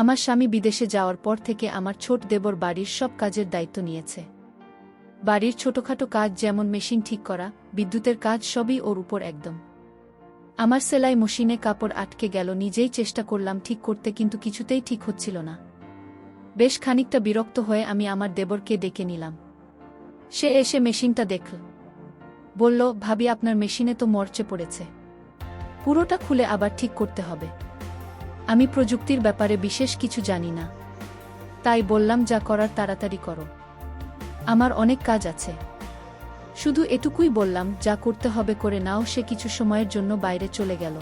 আমার স্বামী বিদেশে যাওয়ার পর থেকে আমার ছোট দেবর বাড়ির সব কাজের দায়িত্ব নিয়েছে। বাড়ির ছোটখাটো কাজ যেমন মেশিন ঠিক করা, বিদ্যুতের কাজ সবই ওর উপর একদম। আমার সেলাই মেশিনে কাপড় আটকে গেল, নিজেই চেষ্টা করলাম ঠিক করতে, কিন্তু কিছুতেই ঠিক হচ্ছিল না। বেশ খানিকটা বিরক্ত হয়ে আমি আমার দেবরকে ডেকে নিলাম। সে এসে মেশিনটা দেখল, বলল, ভাবি আপনার মেশিনে তো মরচে পড়েছে, পুরোটা খুলে আবার ঠিক করতে হবে। আমি প্রযুক্তির ব্যাপারে বিশেষ কিছু জানি না, তাই বললাম যা করার তাড়াতাড়ি করো, আমার অনেক কাজ আছে। শুধু এটুকুই বললাম, যা করতে হবে করে নাও। সে কিছু সময়ের জন্য বাইরে চলে গেল,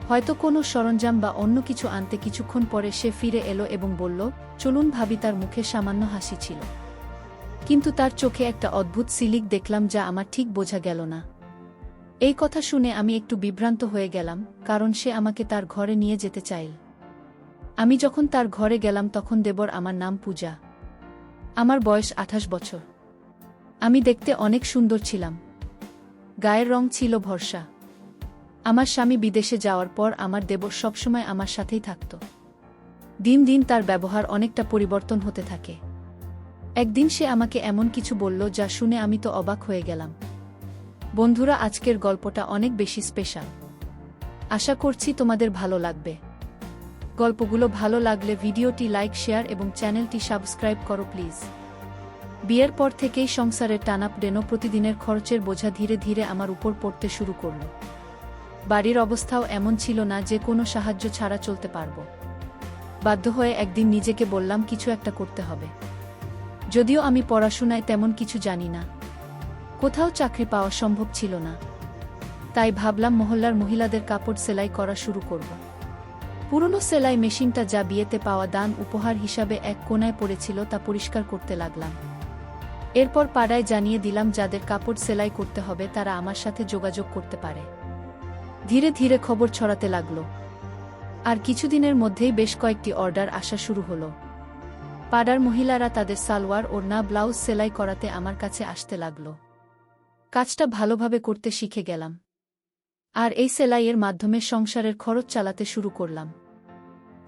হয়তো কোনো সরঞ্জাম বা অন্য কিছু আনতে। কিছুক্ষণ পরে সে ফিরে এলো এবং বলল, চলুন ভাবি। তার মুখে সামান্য হাসি ছিল, কিন্তু তার চোখে একটা অদ্ভুত সিলিক দেখলাম, যা আমার ঠিক বোঝা গেল না। এই কথা শুনে আমি একটু বিভ্রান্ত হয়ে গেলাম, কারণ সে আমাকে তার ঘরে নিয়ে যেতে চাইল। আমি যখন তার ঘরে গেলাম তখন দেবর আমার নাম পূজা। আমার বয়স 28 বছর। আমি দেখতে অনেক সুন্দর ছিলাম, গায়ের রং ছিল ভরসা। আমার স্বামী বিদেশে যাওয়ার পর আমার দেবর সবসময় আমার সাথেই থাকত। দিন দিন তার ব্যবহার অনেকটা পরিবর্তন হতে থাকে। একদিন সে আমাকে এমন কিছু বলল যা শুনে আমি তো অবাক হয়ে গেলাম। বন্ধুরা, আজকের গল্পটা অনেক বেশি স্পেশাল। আশা করছি তোমাদের ভালো লাগবে। গল্পগুলো ভালো লাগলে ভিডিওটি লাইক, শেয়ার এবং চ্যানেলটি সাবস্ক্রাইব করো প্লিজ। বিয়ের পর থেকেই সংসারের টানাপোড়েনো, প্রতিদিনের খরচের বোঝা ধীরে ধীরে আমার উপর পড়তে শুরু করল। বাড়ির অবস্থাও এমন ছিল না যে কোনো সাহায্য ছাড়া চলতে পারব। বাধ্য হয়ে একদিন নিজেকে বললাম, কিছু একটা করতে হবে। যদিও আমি পড়াশোনায় তেমন কিছু জানি না, কোথাও চাকরি পাওয়া সম্ভব ছিল না, তাই ভাবলাম মহল্লার মহিলাদের কাপড় সেলাই করা শুরু করব। পুরনো সেলাই মেশিনটা, যা বিয়েতে পাওয়া দান উপহার হিসাবে এক কোণায় পড়েছিল, তা পরিষ্কার করতে লাগলাম। এরপর পাড়ায় জানিয়ে দিলাম, যাদের কাপড় সেলাই করতে হবে তারা আমার সাথে যোগাযোগ করতে পারে। ধীরে ধীরে খবর ছড়াতে লাগল, আর কিছুদিনের মধ্যেই বেশ কয়েকটি অর্ডার আসা শুরু হলো। পাড়ার মহিলারা তাদের সালোয়ার, ওড়না, ব্লাউজ সেলাই করাতে আমার কাছে আসতে লাগল। কাজটা ভালোভাবে করতে শিখে গেলাম, আর এই সেলাইয়ের মাধ্যমে সংসারের খরচ চালাতে শুরু করলাম।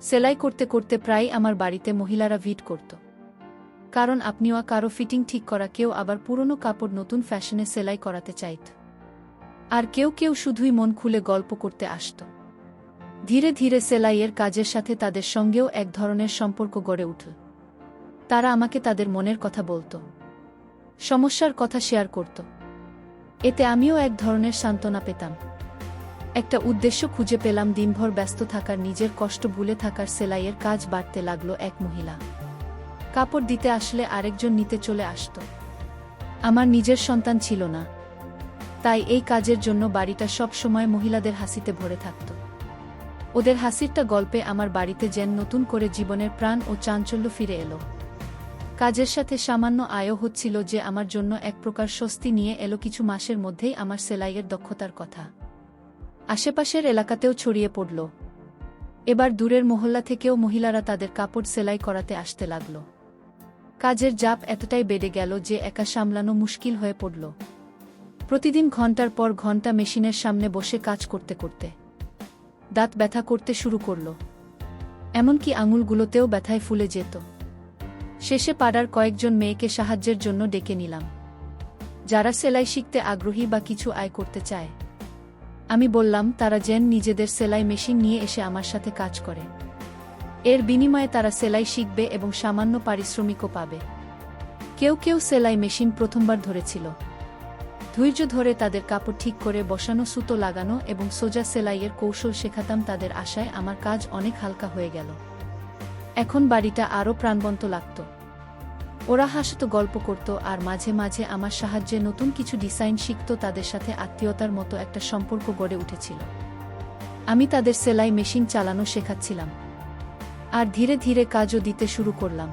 সেলাই করতে করতে প্রায় আমার বাড়িতে মহিলারা ভিড় করত, কারণ আপনিও কারো ফিটিং ঠিক করা, কেউ আবার পুরনো কাপড় নতুন ফ্যাশনে সেলাই করাতে চাইত, আর কেউ কেউ শুধুই মন খুলে গল্প করতে আসত। ধীরে ধীরে সেলাইয়ের কাজের সাথে তাদের সঙ্গেও এক ধরনের সম্পর্ক গড়ে উঠল। তারা আমাকে তাদের মনের কথা বলত, সমস্যার কথা শেয়ার করত। এতে আমিও এক ধরনের সান্ত্বনা পেতাম। একটা উদ্দেশ্য খুঁজে পেলাম, দিনভর ব্যস্ত থাকার, নিজের কষ্ট ভুলে থাকার। সেলাইয়ের কাজ বাড়তে লাগলো। এক মহিলা কাপড় দিতে আসলে আরেকজন নিতে চলে আসত। আমার নিজের সন্তান ছিল না, তাই এই কাজের জন্য বাড়িটা সব সময় মহিলাদের হাসিতে ভরে থাকত। ওদের হাসিরটা গল্পে আমার বাড়িতে যেন নতুন করে জীবনের প্রাণ ও চাঞ্চল্য ফিরে এলো। কাজের সাথে সামান্য আয়ও হচ্ছিল, যে আমার জন্য এক প্রকার স্বস্তি নিয়ে এলো। কিছু মাসের মধ্যেই আমার সেলাইয়ের দক্ষতার কথা আশেপাশের এলাকাতেও ছড়িয়ে পড়ল। এবার দূরের মহল্লা থেকেও মহিলারা তাদের কাপড় সেলাই করাতে আসতে লাগল। কাজের চাপ এতটাই বেড়ে গেল যে একা সামলানো মুশকিল হয়ে পড়ল। প্রতিদিন ঘন্টার পর ঘন্টা মেশিনের সামনে বসে কাজ করতে করতে দাঁত ব্যথা করতে শুরু করল, এমনকি আঙুলগুলোতেও ব্যথায় ফুলে যেত। শেষে পাড়ার কয়েকজন মেয়েকে সাহায্যের জন্য ডেকে নিলাম, যারা সেলাই শিখতে আগ্রহী বা কিছু আয় করতে চায়। আমি বললাম তারা যেন নিজেদের সেলাই মেশিন নিয়ে এসে আমার সাথে কাজ করে। এর বিনিময়ে তারা সেলাই শিখবে এবং সামান্য পারিশ্রমিকও পাবে। কেউ কেউ সেলাই মেশিন প্রথমবার ধরেছিল। ধৈর্য ধরে তাদের কাপড় ঠিক করে বসানো, সুতো লাগানো এবং সোজা সেলাইয়ের কৌশল শেখাতাম তাদের। আশায় আমার কাজ অনেক হালকা হয়ে গেল। এখন বাড়িটা আরও প্রাণবন্ত লাগত। ওরা হাসত, গল্প করত, আর মাঝে মাঝে আমার সাহায্যে নতুন কিছু ডিজাইন শিখত। তাদের সাথে আত্মীয়তার মতো একটা সম্পর্ক গড়ে উঠেছিল। আমি তাদের সেলাই মেশিন চালানো শেখাচ্ছিলাম, আর ধীরে ধীরে কাজও দিতে শুরু করলাম।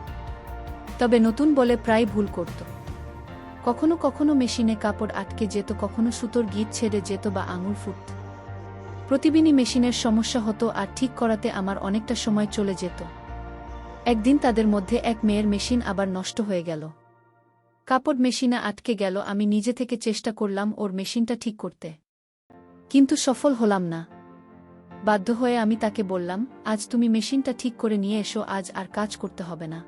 তবে নতুন বলে প্রায় ভুল করত। কখনো কখনো মেশিনে কাপড় আটকে যেত, কখনো সুতোর গিঁট ছেড়ে যেত বা আঙুল ফুটত। প্রতিদিনই মেশিনের সমস্যা হতো, আর ঠিক করাতে আমার অনেকটা সময় চলে যেত। একদিন তাদের মধ্যে এক মেয়ের মেশিন আবার নষ্ট হয়ে গেল। কাপড় মেশিনে আটকে গেল। আমি নিজে থেকে চেষ্টা করলাম ওর মেশিনটা ঠিক করতে, কিন্তু সফল হলাম না। বাধ্য হয়ে আমি তাকে বললাম, আজ তুমি মেশিনটা ঠিক করে নিয়ে এসো, আজ আর কাজ করতে হবে না।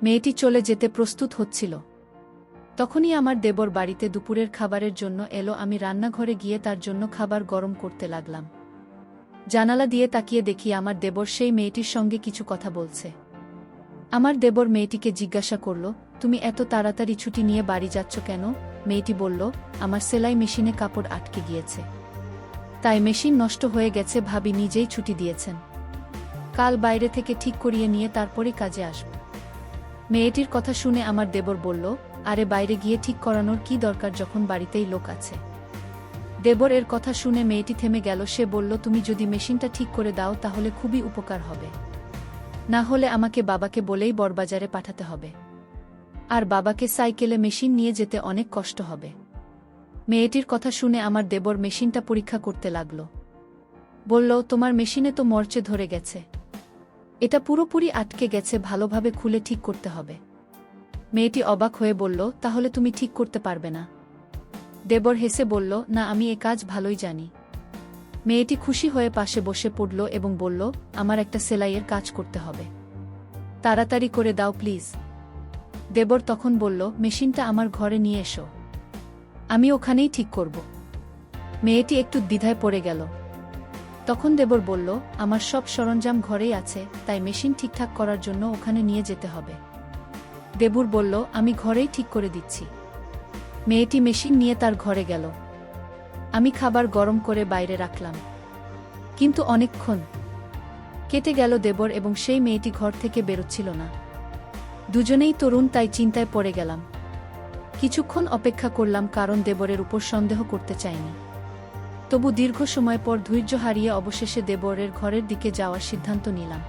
মেয়েটি চলে যেতে প্রস্তুত হচ্ছিল। তখনই আমার দেবর বাড়িতে দুপুরের খাবারের জন্য এলো। আমি রান্নাঘরে গিয়ে তার জন্য খাবার গরম করতে লাগলাম। জানালা দিয়ে তাকিয়ে দেখি আমার দেবর সেই মেয়েটির সঙ্গে কিছু কথা বলছে। আমার দেবর মেয়েটিকে জিজ্ঞাসা করল, তুমি এত তাড়াতাড়ি ছুটি নিয়ে বাড়ি যাচ্ছ কেন? মেয়েটি বলল, আমার সেলাই মেশিনে কাপড় আটকে গিয়েছে, তাই মেশিন নষ্ট হয়ে গেছে, ভাবি নিজেই ছুটি দিয়েছেন। কাল বাইরে থেকে ঠিক করিয়ে নিয়ে তারপরই কাজে আসব। মেয়েটির কথা শুনে আমার দেবর বলল, আরে বাইরে গিয়ে ঠিক করানোর কি দরকার যখন বাড়িতেই লোক আছে। দেবর এর কথা শুনে মেয়েটি থেমে গেল। সে বলল, তুমি যদি মেশিনটা ঠিক করে দাও তাহলে খুবই উপকার হবে, না হলে আমাকে বাবাকে বলেই বড়বাজারে পাঠাতে হবে, আর বাবাকে সাইকেলে মেশিন নিয়ে যেতে অনেক কষ্ট হবে। মেয়েটির কথা শুনে আমার দেবর মেশিনটা পরীক্ষা করতে লাগল। বলল, তোমার মেশিনে তো মরচে ধরে গেছে, এটা পুরোপুরি আটকে গেছে, ভালোভাবে খুলে ঠিক করতে হবে। মেয়েটি অবাক হয়ে বলল, তাহলে তুমি ঠিক করতে পারবে না? দেবর হেসে বলল, না, আমি এ কাজ ভালোই জানি। মেয়েটি খুশি হয়ে পাশে বসে পড়ল এবং বলল, আমার একটা সেলাইয়ের কাজ করতে হবে, তাড়াতাড়ি করে দাও প্লিজ। দেবর তখন বলল, মেশিনটা আমার ঘরে নিয়ে এসো, আমি ওখানেই ঠিক করব। মেয়েটি একটু দ্বিধায় পড়ে গেল। তখন দেবর বলল, আমার সব সরঞ্জাম ঘরেই আছে, তাই মেশিন ঠিকঠাক করার জন্য ওখানে নিয়ে যেতে হবে। দেবর বলল, আমি ঘরেই ঠিক করে দিচ্ছি। মেয়েটি মেশিন নিয়ে তার ঘরে গেল। আমি খাবার গরম করে বাইরে রাখলাম, কিন্তু অনেকক্ষণ কেটে গেল দেবর এবং সেই মেয়েটি ঘর থেকে বেরোচ্ছিল না। দুজনেই তরুণ, তাই চিন্তায় পড়ে গেলাম। কিছুক্ষণ অপেক্ষা করলাম, কারণ দেবরের উপর সন্দেহ করতে চাইনি। তবু দীর্ঘ সময় পর ধৈর্য হারিয়ে অবশেষে দেবরের ঘরের দিকে যাওয়ার সিদ্ধান্ত নিলাম।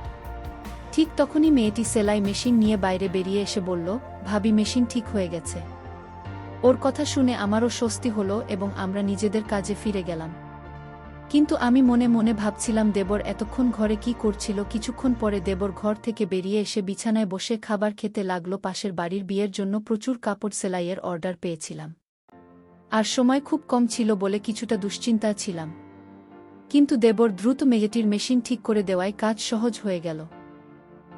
ঠিক তখনই মেয়েটি সেলাই মেশিন নিয়ে বাইরে বেরিয়ে এসে বলল, ভাবি, মেশিন ঠিক হয়ে গেছে। ওর কথা শুনে আমারও স্বস্তি হলো এবং আমরা নিজেদের কাজে ফিরে গেলাম। কিন্তু আমি মনে মনে ভাবছিলাম, দেবর এতক্ষণ ঘরে কি করছিল। কিছুক্ষণ পরে দেবর ঘর থেকে বেরিয়ে এসে বিছানায় বসে খাবার খেতে লাগলো। পাশের বাড়ির বিয়ের জন্য প্রচুর কাপড় সেলাইয়ের অর্ডার পেয়েছিলাম, আর সময় খুব কম ছিল বলে কিছুটা দুশ্চিন্তা ছিলাম। কিন্তু দেবর দ্রুত মেয়েটির মেশিন ঠিক করে দেওয়ায় কাজ সহজ হয়ে গেল।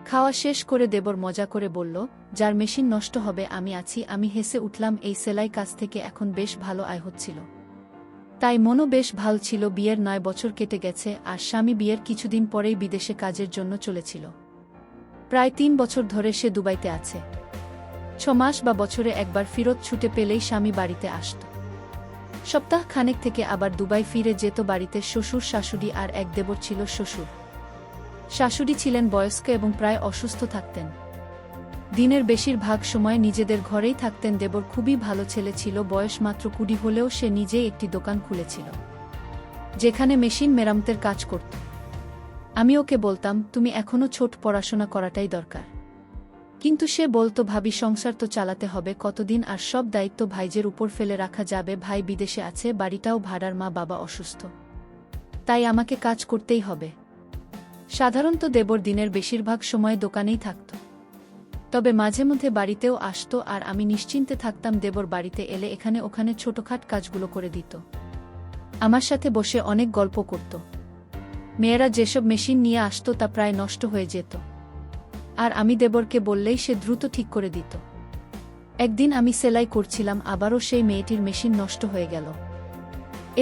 খাওয়া শেষ করে দেবর মজা করে বলল, যার মেশিন নষ্ট হবে আমি আছি। আমি হেসে উঠলাম। এই সেলাই কাজ থেকে এখন বেশ ভালো আয় হচ্ছিল, তাই মনও বেশ ভালো ছিল। বিয়ের 9 বছর কেটে গেছে, আর স্বামী বিয়ের কিছুদিন পরেই বিদেশে কাজের জন্য চলেছিল। প্রায় 3 বছর ধরে সে দুবাইতে আছে। 6 মাস বা বছরে একবার ফিরত ছুটে পেলেই স্বামী বাড়িতে আসত। সপ্তাহ খানেক থেকে আবার দুবাই ফিরে যেত। বাড়িতে শ্বশুর শাশুড়ি আর এক দেবর ছিল। শ্বশুর শাশুড়ি ছিলেন বয়স্ক এবং প্রায় অসুস্থ থাকতেন। দিনের বেশিরভাগ সময় নিজেদের ঘরেই থাকতেন। দেবর খুবই ভালো ছেলে ছিল। বয়স মাত্র 20 হলেও সে নিজেই একটি দোকান খুলেছিল, যেখানে মেশিন মেরামতের কাজ করত। আমি ওকে বলতাম, তুমি এখনো ছোট, পড়াশোনা করাটাই দরকার। কিন্তু সে বলতো, ভাবি, সংসার তো চালাতে হবে কতদিন, আর সব দায়িত্ব ভাইজের উপর ফেলে রাখা যাবে? ভাই বিদেশে আছে, বাড়িটাও ভাড়ার, মা বাবা অসুস্থ, তাই আমাকে কাজ করতেই হবে। সাধারণত দেবর দিনের বেশিরভাগ সময় দোকানেই থাকত, তবে মাঝে মধ্যে বাড়িতেও আসত, আর আমি নিশ্চিন্তে থাকতাম। দেবর বাড়িতে এলে এখানে ওখানে ছোটখাট কাজগুলো করে দিত। আমার সাথে বসে অনেক গল্প করত। মেয়েরা যেসব মেশিন নিয়ে আসত তা প্রায় নষ্ট হয়ে যেত, আর আমি দেবরকে বললেই সে দ্রুত ঠিক করে দিত। একদিন আমি সেলাই করছিলাম, আবারও সেই মেয়েটির মেশিন নষ্ট হয়ে গেল।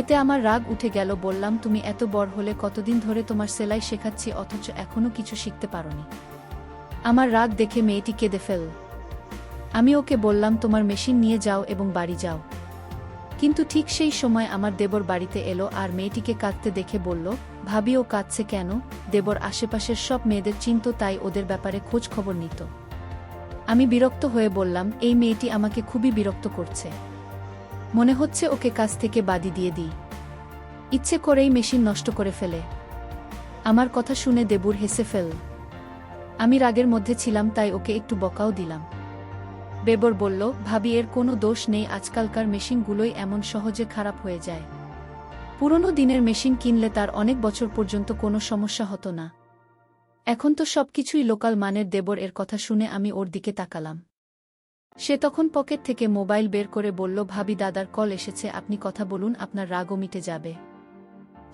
এতে আমার রাগ উঠে গেল। বললাম, তুমি এত বড় হলে, কতদিন ধরে তোমার সেলাই শেখাচ্ছি, অথচ এখনো কিছু শিখতে পারোনি। আমার রাগ দেখে মেয়েটি কেঁদে ফেলল। আমি ওকে বললাম, তোমার মেশিন নিয়ে যাও এবং বাড়ি যাও। কিন্তু ঠিক সেই সময় আমার দেবর বাড়িতে এলো আর মেয়েটিকে কাঁদতে দেখে বলল, ভাবি, ও কাঁদছে কেন? দেবর আশেপাশের সব মেয়েদের চিনত, তাই ওদের ব্যাপারে খোঁজ খবর নিত। আমি বিরক্ত হয়ে বললাম, এই মেয়েটি আমাকে খুবই বিরক্ত করছে। মনে হচ্ছে ওকে কাজ থেকে বাদি দিয়ে দিই, ইচ্ছে করেই মেশিন নষ্ট করে ফেলে। আমার কথা শুনে দেবর হেসে ফেলল। আমি রাগের মধ্যে ছিলাম, তাই ওকে একটু বকাও দিলাম। দেবর বলল, ভাবি, এর কোনো দোষ নেই, আজকালকার মেশিনগুলোই এমন সহজে খারাপ হয়ে যায়। পুরনো দিনের মেশিন কিনলে তার অনেক বছর পর্যন্ত কোনো সমস্যা হতো না। এখন তো সবকিছুই লোকাল মানের। দেবর এর কথা শুনে আমি ওর দিকে তাকালাম। সে তখন পকেট থেকে মোবাইল বের করে বলল, ভাবি, দাদার কল এসেছে, আপনি কথা বলুন, আপনার রাগও মিটে যাবে।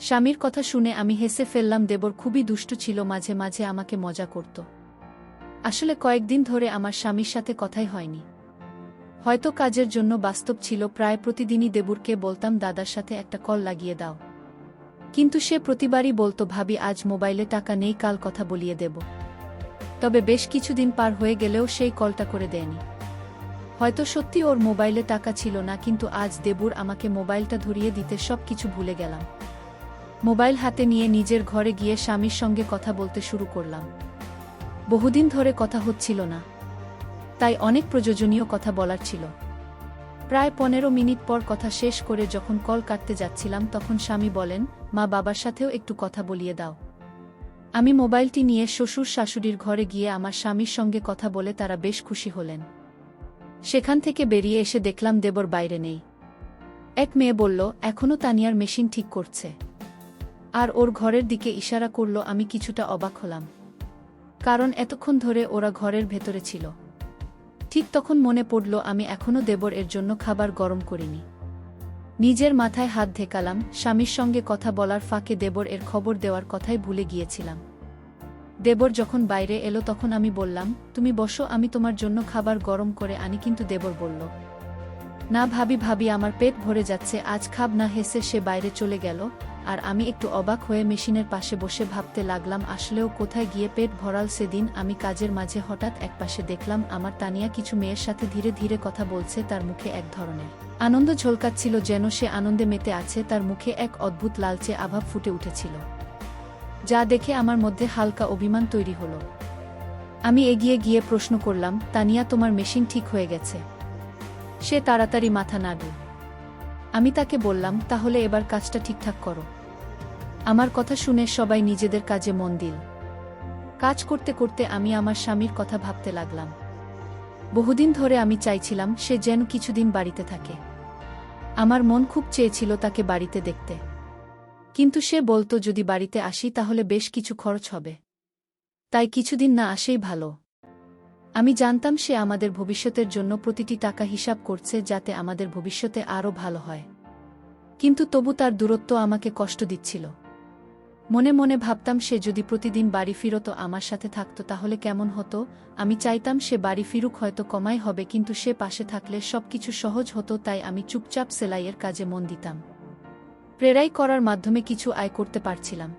স্বামীর কথা শুনে আমি হেসে ফেললাম। দেবর খুবই দুষ্টু ছিল, মাঝে মাঝে আমাকে মজা করত। আসলে কয়েকদিন ধরে আমার স্বামীর সাথে কথাই হয়নি। হয়তো কাজের জন্য বাস্তব ছিল। প্রায় প্রতিদিনই দেবুরকে বলতাম দাদার সাথে একটা কল লাগিয়ে দাও, কিন্তু সে প্রতিবারই বলতো ভাবি আজ মোবাইলে টাকা নেই, কাল কথা বলিয়ে দেব। তবে বেশ কিছুদিন পার হয়ে গেলেও সেই কলটা করে দেয়নি। হয়তো সত্যি ওর মোবাইলে টাকা ছিল না, কিন্তু আজ দেবুর আমাকে মোবাইলটা ধরিয়ে দিতে সব কিছু ভুলে গেলাম। মোবাইল হাতে নিয়ে নিজের ঘরে গিয়ে স্বামীর সঙ্গে কথা বলতে শুরু করলাম। বহুদিন ধরে কথা হচ্ছিল না, তাই অনেক প্রয়োজনীয় কথা বলার ছিল। প্রায় 15 মিনিট পর কথা শেষ করে যখন কল কাটতে যাচ্ছিলাম, তখন স্বামী বলেন, মা বাবার সাথেও একটু কথা বলিয়ে দাও। আমি মোবাইলটি নিয়ে শ্বশুর শাশুড়ির ঘরে গিয়ে আমার স্বামীর সঙ্গে কথা বলে তারা বেশ খুশি হলেন। সেখান থেকে বেরিয়ে এসে দেখলাম দেবর বাইরে নেই। এক মেয়ে বলল এখনও তানিয়ার মেশিন ঠিক করছে, আর ওর ঘরের দিকে ইশারা করল। আমি কিছুটা অবাক হলাম, কারণ এতক্ষণ ধরে ওরা ঘরের ভেতরে ছিল। ঠিক তখন মনে পড়ল আমি এখনও দেবর এর জন্য খাবার গরম করিনি। নিজের মাথায় হাত ঢেকালাম। স্বামীর সঙ্গে কথা বলার ফাঁকে দেবর এর খবর দেওয়ার কথাই ভুলে গিয়েছিলাম। দেবর যখন বাইরে এলো তখন আমি বললাম, তুমি বসো, আমি তোমার জন্য খাবার গরম করে আনি। কিন্তু দেবর বলল, না ভাবি আমার পেট ভরে যাচ্ছে, আজ খাব না। হেসে সে বাইরে চলে গেল, আর আমি একটু অবাক হয়ে মেশিনের পাশে বসে ভাবতে লাগলাম আসলেও কোথায় গিয়ে পেট ভরাল সেদিন। আমি কাজের মাঝে হঠাৎ একপাশে দেখলাম আমার তানিয়া কিছু মেয়ের সাথে ধীরে ধীরে কথা বলছে। তার মুখে এক ধরনের আনন্দ ঝলকাচ্ছিল, যেন সে আনন্দে মেতে আছে। তার মুখে এক অদ্ভুত লালচে আভা ফুটে উঠেছিল, যা দেখে আমার মধ্যে হালকা অভিমান তৈরি হলো। আমি এগিয়ে গিয়ে প্রশ্ন করলাম, তানিয়া তোমার মেশিন ঠিক হয়ে গেছে? সে তাড়াতাড়ি মাথা নাড়ল। আমি তাকে বললাম, তাহলে এবার কাজটা ঠিকঠাক করো। আমার কথা শুনে সবাই নিজেদের কাজে মন দিল। কাজ করতে করতে আমি আমার স্বামীর কথা ভাবতে লাগলাম। বহুদিন ধরে আমি চাইছিলাম সে যেন কিছুদিন বাড়িতে থাকে। আমার মন খুব চেয়েছিল তাকে বাড়িতে দেখতে, কিন্তু সে বলতো যদি বাড়িতে আসি তাহলে বেশ কিছু খরচ হবে, তাই কিছুদিন না আসেই ভালো। আমি জানতাম সে আমাদের ভবিষ্যতের জন্য প্রতিটি টাকা হিসাব করছে, যাতে আমাদের ভবিষ্যতে আরও ভালো হয়। কিন্তু তবু তার দূরত্ব আমাকে কষ্ট দিচ্ছিল। মনে মনে ভাবতাম সে যদি প্রতিদিন বাড়ি ফিরত, আমার সাথে থাকত, তাহলে কেমন হতো। আমি চাইতাম সে বাড়ি ফিরুক, হয়তো কমাই হবে, কিন্তু সে পাশে থাকলে সবকিছু সহজ হতো। তাই আমি চুপচাপ সেলাইয়ের কাজে মন দিতাম। প্রেরাই করার মাধ্যমে কিছু আয় করতে পারছিলাম।